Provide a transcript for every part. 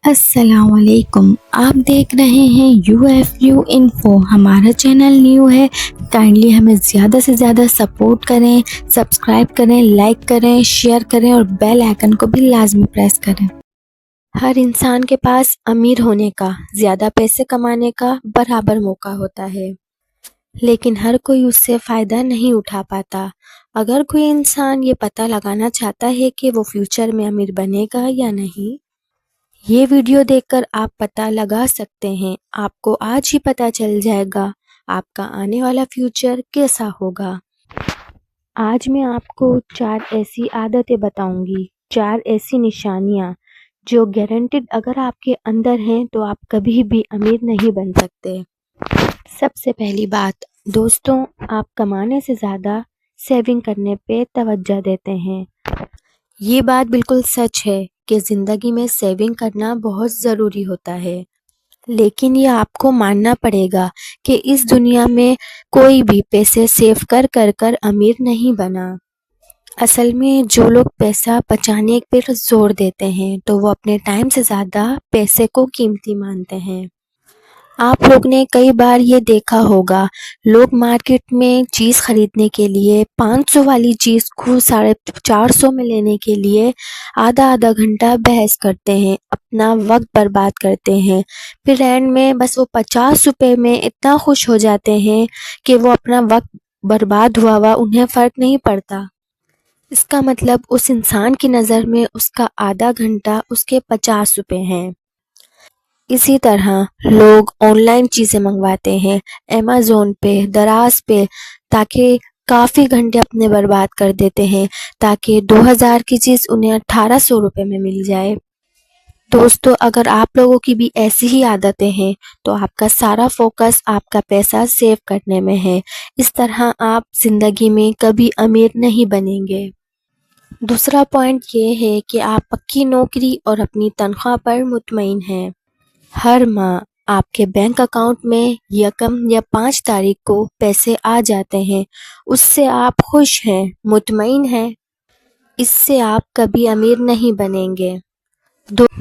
السلام علیکم، آپ دیکھ رہے ہیں UFU انفو۔ ہمارا چینل نیو ہے، کائنڈلی ہمیں زیادہ سے زیادہ سپورٹ کریں، سبسکرائب کریں، لائک کریں، شیئر کریں اور بیل آئیکن کو بھی لازمی پریس کریں۔ ہر انسان کے پاس امیر ہونے کا، زیادہ پیسے کمانے کا برابر موقع ہوتا ہے، لیکن ہر کوئی اس سے فائدہ نہیں اٹھا پاتا۔ اگر کوئی انسان یہ پتہ لگانا چاہتا ہے کہ وہ فیوچر میں امیر بنے گا یا نہیں، یہ ویڈیو دیکھ کر آپ پتہ لگا سکتے ہیں۔ آپ کو آج ہی پتہ چل جائے گا آپ کا آنے والا فیوچر کیسا ہوگا۔ آج میں آپ کو 4 ایسی عادتیں بتاؤں گی، 4 ایسی نشانیاں جو گارنٹیڈ اگر آپ کے اندر ہیں تو آپ کبھی بھی امیر نہیں بن سکتے۔ سب سے پہلی بات، دوستوں، آپ کمانے سے زیادہ سیونگ کرنے پہ توجہ دیتے ہیں۔ یہ بات بالکل سچ ہے کہ زندگی میں سیونگ کرنا بہت ضروری ہوتا ہے، لیکن یہ آپ کو ماننا پڑے گا کہ اس دنیا میں کوئی بھی پیسے سیو کر امیر نہیں بنا۔ اصل میں جو لوگ پیسہ بچانے پر زور دیتے ہیں تو وہ اپنے ٹائم سے زیادہ پیسے کو قیمتی مانتے ہیں۔ آپ لوگ نے کئی بار یہ دیکھا ہوگا، لوگ مارکیٹ میں چیز خریدنے کے لیے 500 والی چیز کو 450 میں لینے کے لیے آدھا گھنٹہ بحث کرتے ہیں، اپنا وقت برباد کرتے ہیں، پھر اینڈ میں بس وہ 50 روپے میں اتنا خوش ہو جاتے ہیں کہ وہ اپنا وقت برباد ہوا انہیں فرق نہیں پڑتا۔ اس کا مطلب اس انسان کی نظر میں اس کا آدھا گھنٹہ اس کے 50 روپے ہیں۔ اسی طرح لوگ آن لائن چیزیں منگواتے ہیں، Amazon پہ، دراز پہ، تاکہ کافی گھنٹے اپنے برباد کر دیتے ہیں تاکہ 2000 کی چیز انہیں 1800 روپے میں مل جائے۔ دوستو، اگر آپ لوگوں کی بھی ایسی ہی عادتیں ہیں تو آپ کا سارا فوکس آپ کا پیسہ سیو کرنے میں ہے۔ اس طرح آپ زندگی میں کبھی امیر نہیں بنیں گے۔ دوسرا پوائنٹ یہ ہے کہ آپ پکی نوکری اور اپنی تنخواہ پر مطمئن ہیں۔ ہر ماہ آپ کے بینک اکاؤنٹ میں 1 یا 5 تاریخ کو پیسے آ جاتے ہیں، اس سے آپ خوش ہیں، مطمئن ہیں۔ اس سے آپ کبھی امیر نہیں بنیں گے۔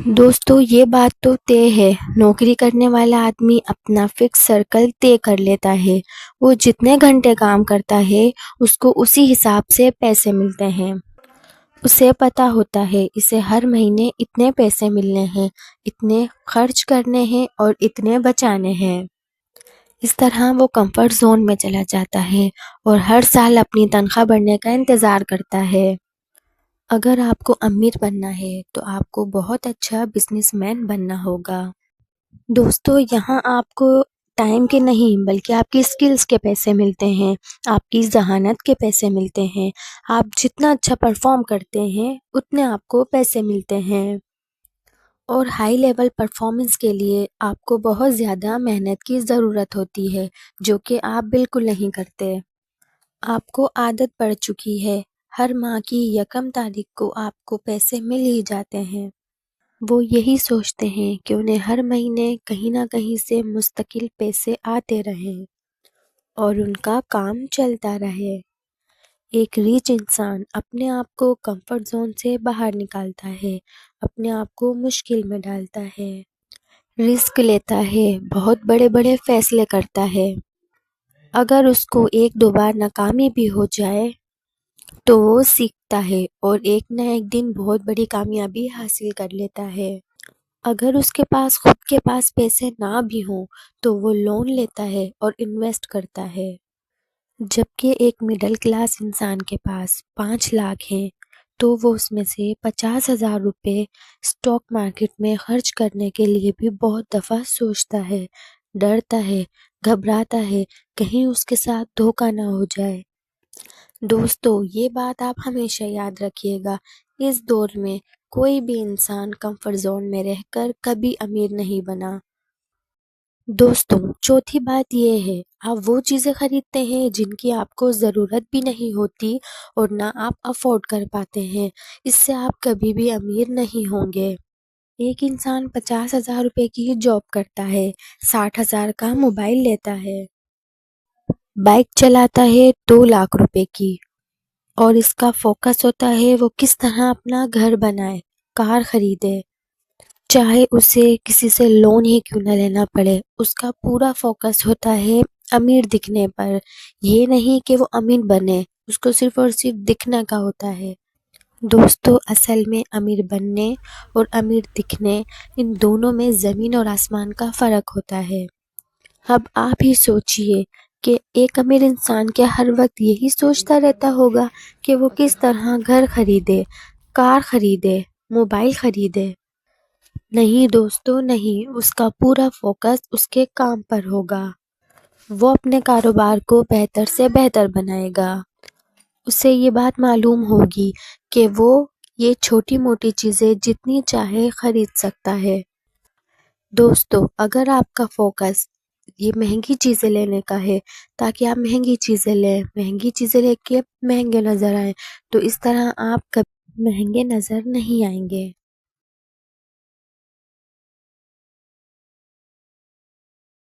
دوستو، یہ بات تو طے ہے، نوکری کرنے والا آدمی اپنا فکس سرکل طے کر لیتا ہے۔ وہ جتنے گھنٹے کام کرتا ہے اس کو اسی حساب سے پیسے ملتے ہیں۔ اسے پتہ ہوتا ہے اسے ہر مہینے اتنے پیسے ملنے ہیں، اتنے خرچ کرنے ہیں اور اتنے بچانے ہیں۔ اس طرح وہ کمفرٹ زون میں چلا جاتا ہے اور ہر سال اپنی تنخواہ بڑھنے کا انتظار کرتا ہے۔ اگر آپ کو امیر بننا ہے تو آپ کو بہت اچھا بزنس مین بننا ہوگا۔ دوستو، یہاں آپ کو ٹائم کے نہیں بلکہ آپ کی سکلز کے پیسے ملتے ہیں، آپ کی ذہانت کے پیسے ملتے ہیں۔ آپ جتنا اچھا پرفارم کرتے ہیں اتنے آپ کو پیسے ملتے ہیں، اور ہائی لیول پرفارمنس کے لیے آپ کو بہت زیادہ محنت کی ضرورت ہوتی ہے، جو کہ آپ بالکل نہیں کرتے۔ آپ کو عادت پڑ چکی ہے، ہر ماہ کی 1 تاریخ کو آپ کو پیسے مل ہی جاتے ہیں۔ وہ یہی سوچتے ہیں کہ انہیں ہر مہینے کہیں نہ کہیں سے مستقل پیسے آتے رہیں اور ان کا کام چلتا رہے۔ ایک ریچ انسان اپنے آپ کو کمفرٹ زون سے باہر نکالتا ہے، اپنے آپ کو مشکل میں ڈالتا ہے، رسک لیتا ہے، بہت بڑے فیصلے کرتا ہے۔ اگر اس کو 1-2 بار ناکامی بھی ہو جائے تو وہ سیکھتا ہے اور ایک نہ ایک دن بہت بڑی کامیابی حاصل کر لیتا ہے۔ اگر اس کے پاس خود کے پاس پیسے نہ بھی ہوں تو وہ لون لیتا ہے اور انویسٹ کرتا ہے۔ جبکہ ایک مڈل کلاس انسان کے پاس 5 لاکھ ہیں تو وہ اس میں سے 50,000 روپے اسٹاک مارکیٹ میں خرچ کرنے کے لیے بھی بہت دفعہ سوچتا ہے، ڈرتا ہے، گھبراتا ہے، کہیں اس کے ساتھ دھوکہ نہ ہو جائے۔ دوستو، یہ بات آپ ہمیشہ یاد رکھیے گا، اس دور میں کوئی بھی انسان کمفرٹ زون میں رہ کر کبھی امیر نہیں بنا۔ دوستو، چوتھی بات یہ ہے، آپ وہ چیزیں خریدتے ہیں جن کی آپ کو ضرورت بھی نہیں ہوتی اور نہ آپ افورڈ کر پاتے ہیں، اس سے آپ کبھی بھی امیر نہیں ہوں گے۔ ایک انسان 50,000 روپے کی جاب کرتا ہے، 60,000 کا موبائل لیتا ہے، بائک چلاتا ہے 2 لاکھ روپے کی، اور اس کا فوکس ہوتا ہے وہ کس طرح اپنا گھر بنائے، کار خریدے۔ چاہے اسے کسی سے لون ہی کیوں نہ لینا پڑے، اس کا پورا فوکس ہوتا ہے امیر دکھنے پر۔ یہ نہیں کہ وہ امیر بنے، اس کو صرف اور صرف دکھنا کا ہوتا ہے۔ دوستو، اصل میں امیر بننے اور امیر دکھنے، ان دونوں میں زمین اور آسمان کا فرق ہوتا ہے۔ اب آپ ہی سوچئے کہ ایک امیر انسان کیا ہر وقت یہی سوچتا رہتا ہوگا کہ وہ کس طرح گھر خریدے، کار خریدے، موبائل خریدے؟ نہیں دوستو، نہیں، اس کا پورا فوکس اس کے کام پر ہوگا۔ وہ اپنے کاروبار کو بہتر سے بہتر بنائے گا۔ اسے یہ بات معلوم ہوگی کہ وہ یہ چھوٹی موٹی چیزیں جتنی چاہے خرید سکتا ہے۔ دوستو، اگر آپ کا فوکس یہ مہنگی چیزیں لینے کا ہے تاکہ آپ مہنگی چیزیں لیں، مہنگی چیزیں لے کے مہنگے نظر آئیں، تو اس طرح آپ کبھی مہنگے نظر نہیں آئیں گے۔